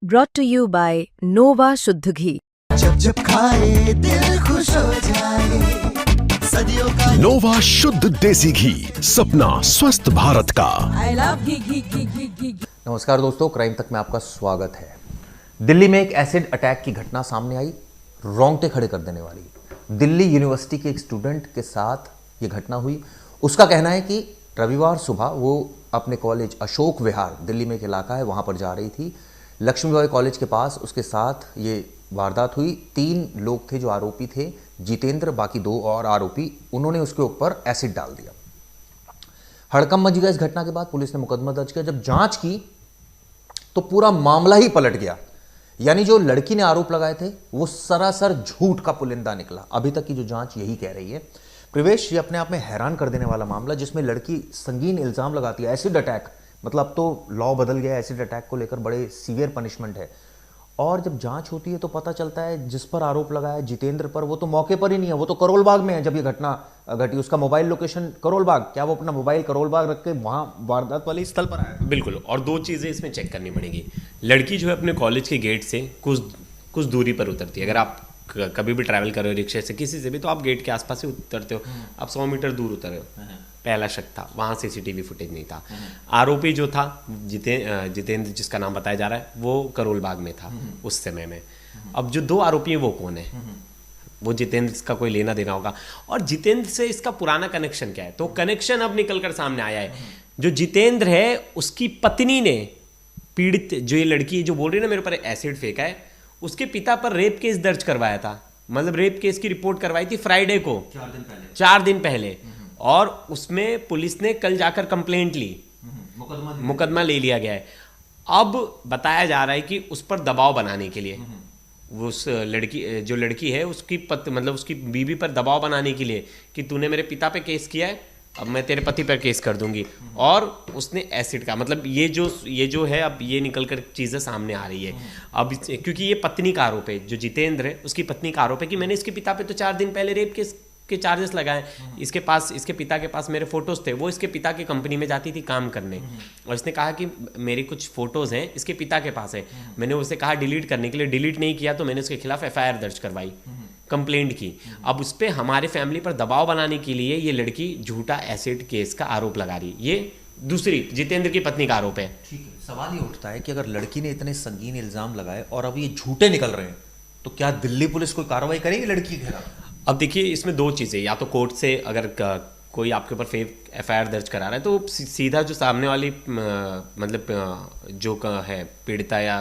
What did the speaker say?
brought to you by Nova शुद्ध घी। जब जब खाए दिल खुश हो जाए, सदियों का नोवा शुद्ध देसी घी, सपना स्वस्थ भारत का। I love घी। नमस्कार दोस्तों, क्राइम तक में आपका स्वागत है। दिल्ली में एक एसिड अटैक की घटना सामने आई, रोंगटे खड़े कर देने वाली। दिल्ली यूनिवर्सिटी के एक स्टूडेंट के साथ ये घटना हुई। उसका कहना है कि रविवार सुबह वो अपने कॉलेज अशोक विहार, दिल्ली में एक इलाका है, वहाँ पर जा रही थी। लक्ष्मीबाई कॉलेज के पास उसके साथ ये वारदात हुई। 3 लोग थे जो आरोपी थे, जितेंद्र, बाकी 2 और आरोपी। उन्होंने उसके ऊपर एसिड डाल दिया। हड़कंप मच गया। इस घटना के बाद पुलिस ने मुकदमा दर्ज किया। जब जांच की तो पूरा मामला ही पलट गया। यानी जो लड़की ने आरोप लगाए थे वो सरासर झूठ का पुलिंदा निकला। अभी तक की जो जांच यही कह रही है। प्रवेश, ये अपने आप में हैरान कर देने वाला मामला, जिसमें लड़की संगीन इल्जाम लगाती है। एसिड अटैक, मतलब तो लॉ बदल गया। एसिड अटैक को लेकर बड़े सीवियर पनिशमेंट है। और जब जांच होती है तो पता चलता है जिस पर आरोप लगाया जितेंद्र पर, वो तो मौके पर ही नहीं है, वो तो करोल बाग में है जब ये घटना घटी। उसका मोबाइल लोकेशन करोल बाग। क्या वो अपना मोबाइल करोल बाग रख के वहां वारदात वाले स्थल पर आया? बिल्कुल। और 2 चीज़ें इसमें चेक करनी पड़ेगी। लड़की जो है अपने कॉलेज के गेट से कुछ दूरी पर उतरती है। अगर आप कभी भी ट्रैवल कर रहे हो रिक्शे से, किसी से भी, तो आप गेट के आसपास से उतरते हो। आप 100 मीटर दूर उतरे हो, पहला शक था, वहाँ सीसीटीवी फुटेज नहीं था। आरोपी जो था जितेंद्र, जिसका नाम बताया जा रहा है, वो करोल बाग में था उस समय में। अब जो 2 आरोपी हैं वो कौन है? वो जितेंद्र का कोई लेना देना होगा। और जितेंद्र से इसका पुराना कनेक्शन क्या है? तो कनेक्शन अब निकल कर सामने आया है। जो जितेंद्र है उसकी पत्नी ने पीड़ित, जो ये लड़की जो बोल रही है ना मेरे ऊपर एसिड फेंका है, उसके पिता पर रेप केस दर्ज करवाया था। मतलब रेप केस की रिपोर्ट करवाई थी फ्राइडे को, 4 दिन पहले। और उसमें पुलिस ने कल जाकर कंप्लेंट ली, मुकदमा ले लिया गया है। अब बताया जा रहा है कि उस पर दबाव बनाने के लिए, उस लड़की, जो लड़की है उसकी मतलब उसकी बीवी पर दबाव बनाने के लिए कि तूने मेरे पिता पे केस किया है, अब मैं तेरे पति पर केस कर दूंगी। और उसने एसिड का, मतलब ये जो है, अब ये निकल कर चीज़ें सामने आ रही है। अब क्योंकि ये पत्नी का आरोप है, जो जितेंद्र है उसकी पत्नी का आरोप है कि मैंने इसके पिता पे तो 4 दिन पहले रेप केस के चार्जेस लगाए। इसके पिता के पास मेरे फोटोज थे। वो इसके पिता की कंपनी में जाती थी काम करने, और इसने कहा कि मेरे कुछ फोटोज हैं इसके पिता के पास है। मैंने उसे कहा डिलीट करने के लिए, डिलीट नहीं किया, तो मैंने उसके खिलाफ FIR दर्ज करवाई, कंप्लेंट की। अब उस पर हमारे फैमिली पर दबाव बनाने के लिए ये लड़की झूठा एसिड केस का आरोप लगा रही है। ये दूसरी जितेंद्र की पत्नी का आरोप है। ठीक है, सवाल ये उठता है कि अगर लड़की ने इतने संगीन इल्जाम लगाए और अब ये झूठे निकल रहे हैं, तो क्या दिल्ली पुलिस कोई कार्रवाई करेगी लड़की के खिलाफ? अब देखिए, इसमें 2 चीज़ें, या तो कोर्ट से अगर कोई आपके ऊपर फेक FIR दर्ज करा रहा है तो सीधा जो सामने वाली मतलब जो है पीड़िता या